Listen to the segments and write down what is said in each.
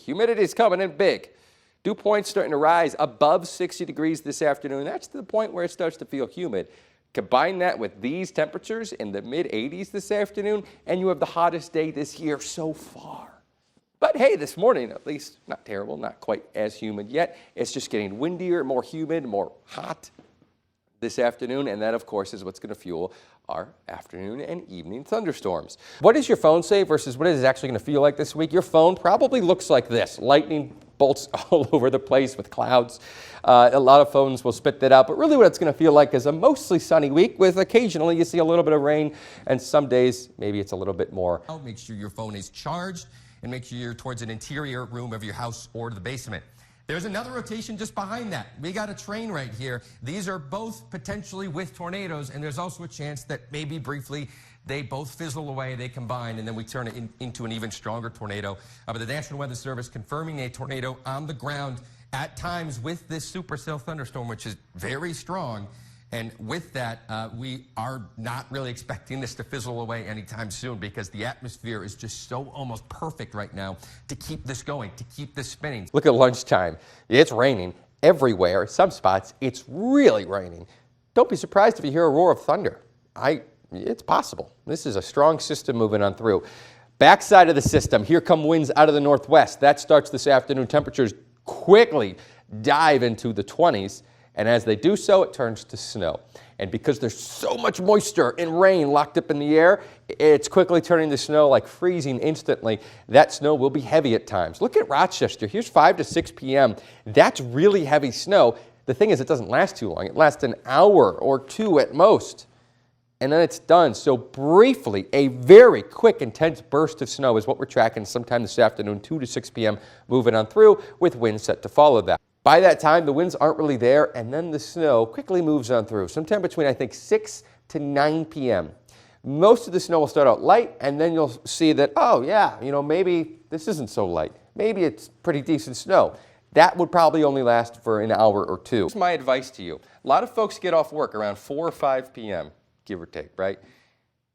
humidity is coming in big. Dew points starting to rise above 60 degrees this afternoon. That's to the point where it starts to feel humid. Combine that with these temperatures in the mid-80s this afternoon, and you have the hottest day this year so far. But hey, this morning, at least, not terrible, not quite as humid yet. It's just getting windier, more humid, more hot this afternoon, and that, of course, is what's going to fuel our afternoon and evening thunderstorms. What does your phone say versus what is it actually going to feel like this week? Your phone probably looks like this. Lightning bolts all over the place with clouds. A lot of phones will spit that out, but really what it's going to feel like is a mostly sunny week with occasionally you see a little bit of rain, and some days maybe it's a little bit more. Make sure your phone is charged and make sure you're towards an interior room of your house or the basement. There's another rotation just behind that. We got a train right here. These are both potentially with tornadoes, and there's also a chance that maybe briefly they both fizzle away, they combine, and then we turn it into an even stronger tornado. But the National Weather Service confirming a tornado on the ground at times with this supercell thunderstorm, which is very strong. And with that, we are not really expecting this to fizzle away anytime soon because the atmosphere is just so almost perfect right now to keep this going, to keep this spinning. Look at lunchtime. It's raining everywhere. Some spots, it's really raining. Don't be surprised if you hear a roar of thunder. It's possible. This is a strong system moving on through. Backside of the system, here come winds out of the northwest. That starts this afternoon. Temperatures quickly dive into the 20s. And as they do so, it turns to snow. And because there's so much moisture and rain locked up in the air, it's quickly turning to snow, like freezing instantly. That snow will be heavy at times. Look at Rochester. Here's 5 to 6 p.m. That's really heavy snow. The thing is, it doesn't last too long. It lasts an hour or two at most. And then it's done. So briefly, a very quick, intense burst of snow is what we're tracking sometime this afternoon, 2 to 6 p.m., moving on through with winds set to follow that. By that time, the winds aren't really there, and then the snow quickly moves on through, sometime between, I think, 6 to 9 p.m. Most of the snow will start out light, and then you'll see that, oh, yeah, maybe this isn't so light. Maybe it's pretty decent snow. That would probably only last for an hour or two. Here's my advice to you. A lot of folks get off work around 4 or 5 p.m., give or take, right?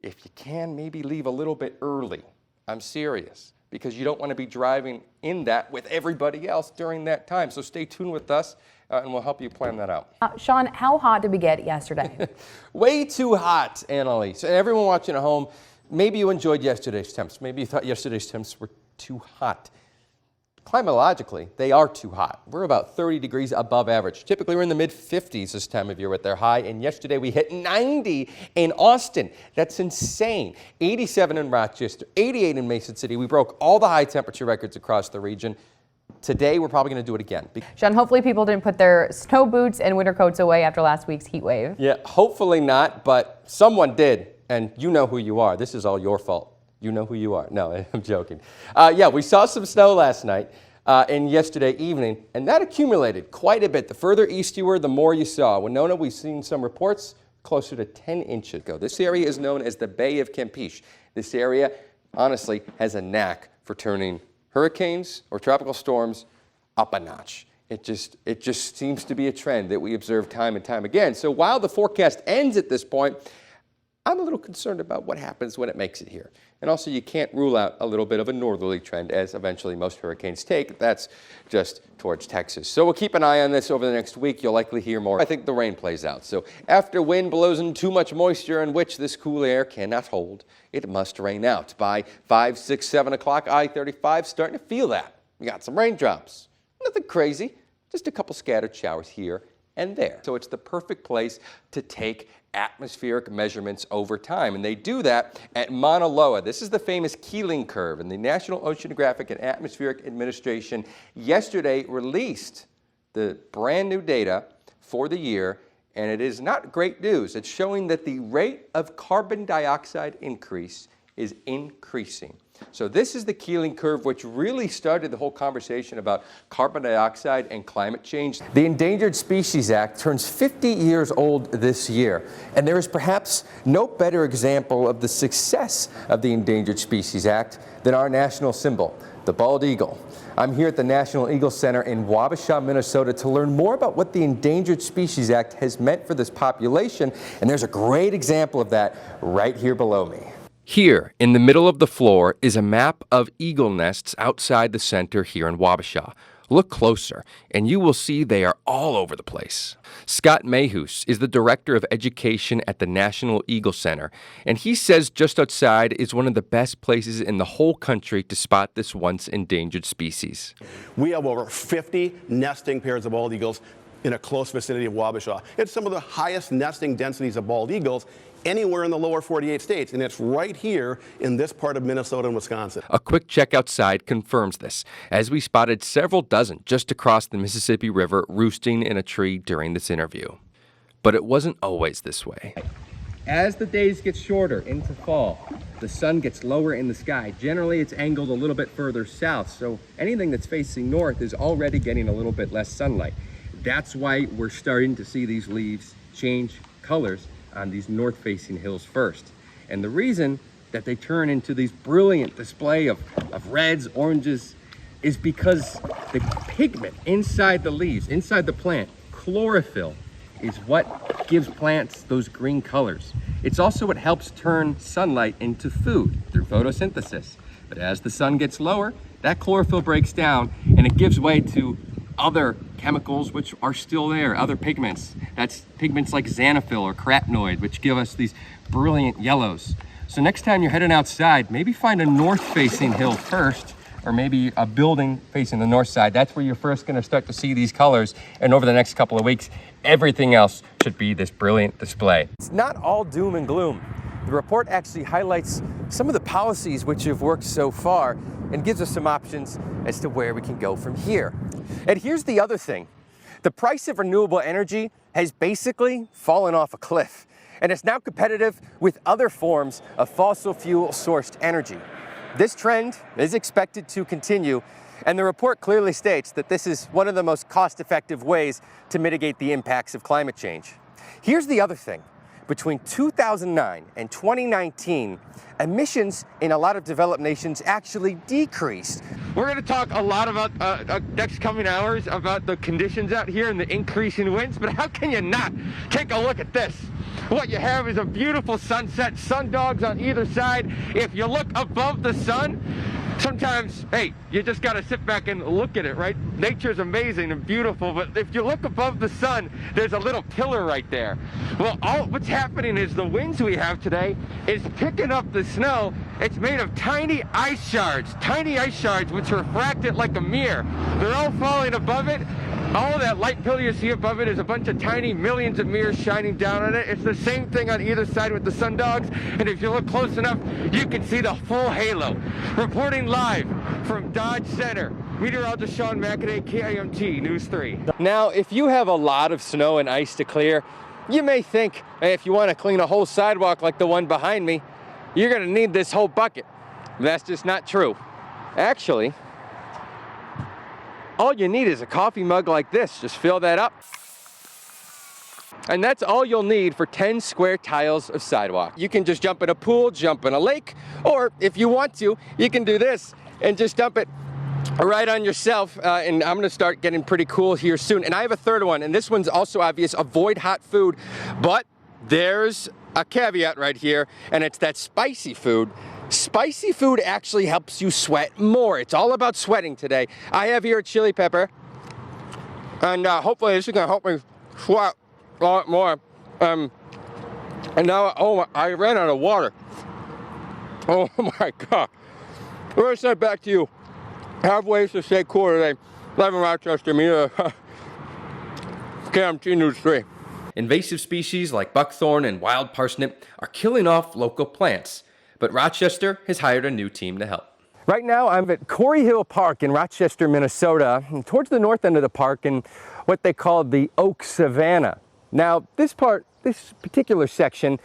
If you can, maybe leave a little bit early. I'm serious. Because you don't want to be driving in that with everybody else during that time. So stay tuned with us, and we'll help you plan that out. Sean, how hot did we get yesterday? Way too hot, Annalise. And everyone watching at home, maybe you enjoyed yesterday's temps. Maybe you thought yesterday's temps were too hot. Climatologically, they are too hot. We're about 30 degrees above average. Typically, we're in the mid-50s this time of year with their high, and yesterday we hit 90 in Austin. That's insane. 87 in Rochester, 88 in Mason City. We broke all the high temperature records across the region. Today, we're probably going to do it again. Sean, hopefully people didn't put their snow boots and winter coats away after last week's heat wave. Yeah, hopefully not, but someone did, and you know who you are. This is all your fault. You know who you are. No, I'm joking. Yeah, we saw some snow last night and yesterday evening, and that accumulated quite a bit. The further east you were, the more you saw. Winona, we've seen some reports closer to 10 inches ago. This area is known as the Bay of Campeche. This area, honestly, has a knack for turning hurricanes or tropical storms up a notch. It just seems to be a trend that we observe time and time again. So while the forecast ends at this point, I'm a little concerned about what happens when it makes it here. And also, you can't rule out a little bit of a northerly trend, as eventually most hurricanes take. That's just towards Texas. So we'll keep an eye on this over the next week. You'll likely hear more. I think the rain plays out. So after wind blows in too much moisture in which this cool air cannot hold, it must rain out. By 5, 6, 7 o'clock, I-35 starting to feel that. We got some raindrops. Nothing crazy, just a couple scattered showers here and there. So it's the perfect place to take atmospheric measurements over time. And they do that at Mauna Loa. This is the famous Keeling curve. And the National Oceanographic and Atmospheric Administration yesterday released the brand new data for the year. And it is not great news. It's showing that the rate of carbon dioxide increase is increasing. So this is the Keeling curve, which really started the whole conversation about carbon dioxide and climate change. The Endangered Species Act turns 50 years old this year, and there is perhaps no better example of the success of the Endangered Species Act than our national symbol, the bald eagle. I'm here at the National Eagle Center in Wabasha, Minnesota, to learn more about what the Endangered Species Act has meant for this population, and there's a great example of that right here below me. Here, in the middle of the floor, is a map of eagle nests outside the center here in Wabasha. Look closer, and you will see they are all over the place. Scott Mayhus is the Director of Education at the National Eagle Center, and he says just outside is one of the best places in the whole country to spot this once endangered species. We have over 50 nesting pairs of bald eagles in a close vicinity of Wabasha. It's some of the highest nesting densities of bald eagles anywhere in the lower 48 states, and it's right here in this part of Minnesota and Wisconsin. A quick check outside confirms this, as we spotted several dozen just across the Mississippi River roosting in a tree during this interview. But it wasn't always this way. As the days get shorter into fall, the sun gets lower in the sky. Generally, it's angled a little bit further south, so anything that's facing north is already getting a little bit less sunlight. That's why we're starting to see these leaves change colors on these north-facing hills first. And the reason that they turn into these brilliant display of reds, oranges, is because the pigment inside the leaves, inside the plant, chlorophyll, is what gives plants those green colors. It's also what helps turn sunlight into food through photosynthesis. But as the sun gets lower, that chlorophyll breaks down and it gives way to other chemicals which are still there, other pigments. That's pigments like xanthophyll or carotenoid, which give us these brilliant yellows. So next time you're heading outside, maybe find a north-facing hill first, or maybe a building facing the north side. That's where you're first gonna start to see these colors, and over the next couple of weeks, everything else should be this brilliant display. It's not all doom and gloom. The report actually highlights some of the policies which have worked so far and gives us some options as to where we can go from here. And here's the other thing. The price of renewable energy has basically fallen off a cliff, and it's now competitive with other forms of fossil fuel sourced energy. This trend is expected to continue, and the report clearly states that this is one of the most cost-effective ways to mitigate the impacts of climate change. Here's the other thing. Between 2009 and 2019, emissions in a lot of developed nations actually decreased. We're going to talk a lot about next coming hours about the conditions out here and the increase in winds, but how can you not take a look at this? What you have is a beautiful sunset, sundogs on either side. If you look above the sun, sometimes, hey, you just got to sit back and look at it, right? Nature's amazing and beautiful, but if you look above the sun, there's a little pillar right there. Well, what's happening is the winds we have today is picking up the snow. It's made of tiny ice shards which refract it like a mirror. They're all falling above it. All that light pillar you see above it is a bunch of tiny millions of mirrors shining down on it. It's the same thing on either side with the sundogs, and if you look close enough, you can see the full halo. Reporting live from Dodge Center, meteorologist Sean Macaday, KIMT News 3. Now, if you have a lot of snow and ice to clear, you may think, hey, if you want to clean a whole sidewalk like the one behind me, you're going to need this whole bucket. That's just not true. Actually, all you need is a coffee mug like this. Just fill that up. And that's all you'll need for 10 square tiles of sidewalk. You can just jump in a pool, jump in a lake, or if you want to, you can do this and just dump it right on yourself. And I'm gonna start getting pretty cool here soon. And I have a third one, and this one's also obvious: avoid hot food. But there's a caveat right here, and it's that spicy food. Spicy food actually helps you sweat more. It's all about sweating today. I have here a chili pepper, and hopefully this is gonna help me sweat a lot more. And now, I ran out of water. Oh my God. We're gonna send it back to you. Have ways to stay cool today. Live in Rochester, KIMT News 3. Invasive species like buckthorn and wild parsnip are killing off local plants, but Rochester has hired a new team to help. Right now, I'm at Corey Hill Park in Rochester, Minnesota, and towards the north end of the park in what they call the oak savanna. Now, this particular section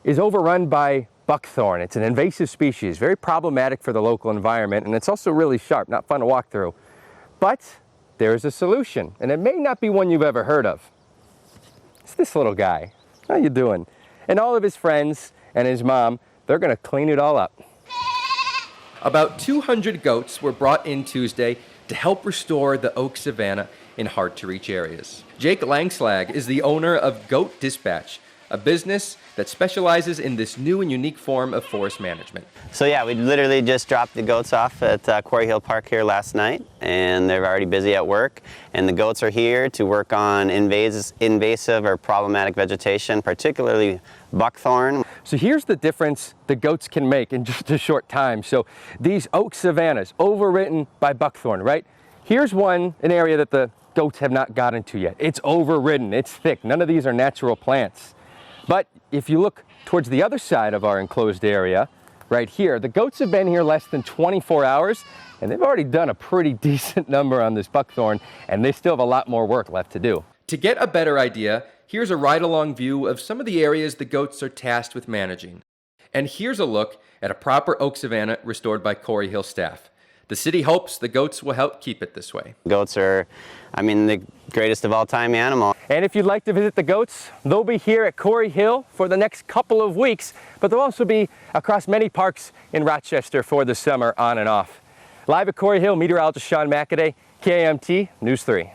is overrun by buckthorn. It's an invasive species, very problematic for the local environment, and it's also really sharp, not fun to walk through. But there's a solution, and it may not be one you've ever heard of. It's this little guy. How you doing? And all of his friends and his mom, they're gonna clean it all up. About 200 goats were brought in Tuesday to help restore the oak savanna in hard-to-reach areas. Jake Langslag is the owner of Goat Dispatch, a business that specializes in this new and unique form of forest management. So yeah, we literally just dropped the goats off at Quarry Hill Park here last night, and they're already busy at work. And the goats are here to work on invasive or problematic vegetation, particularly buckthorn. So here's the difference the goats can make in just a short time. So these oak savannas, overwritten by buckthorn, right? Here's an area that the goats have not gotten to yet. It's overridden, it's thick. None of these are natural plants. But if you look towards the other side of our enclosed area, right here, the goats have been here less than 24 hours, and they've already done a pretty decent number on this buckthorn, and they still have a lot more work left to do. To get a better idea, here's a ride-along view of some of the areas the goats are tasked with managing. And here's a look at a proper oak savanna restored by Quarry Hill staff. The city hopes the goats will help keep it this way. Goats are, the greatest of all time animal. And if you'd like to visit the goats, they'll be here at Quarry Hill for the next couple of weeks, but they'll also be across many parks in Rochester for the summer on and off. Live at Quarry Hill, meteorologist Sean Macaday, KIMT News 3.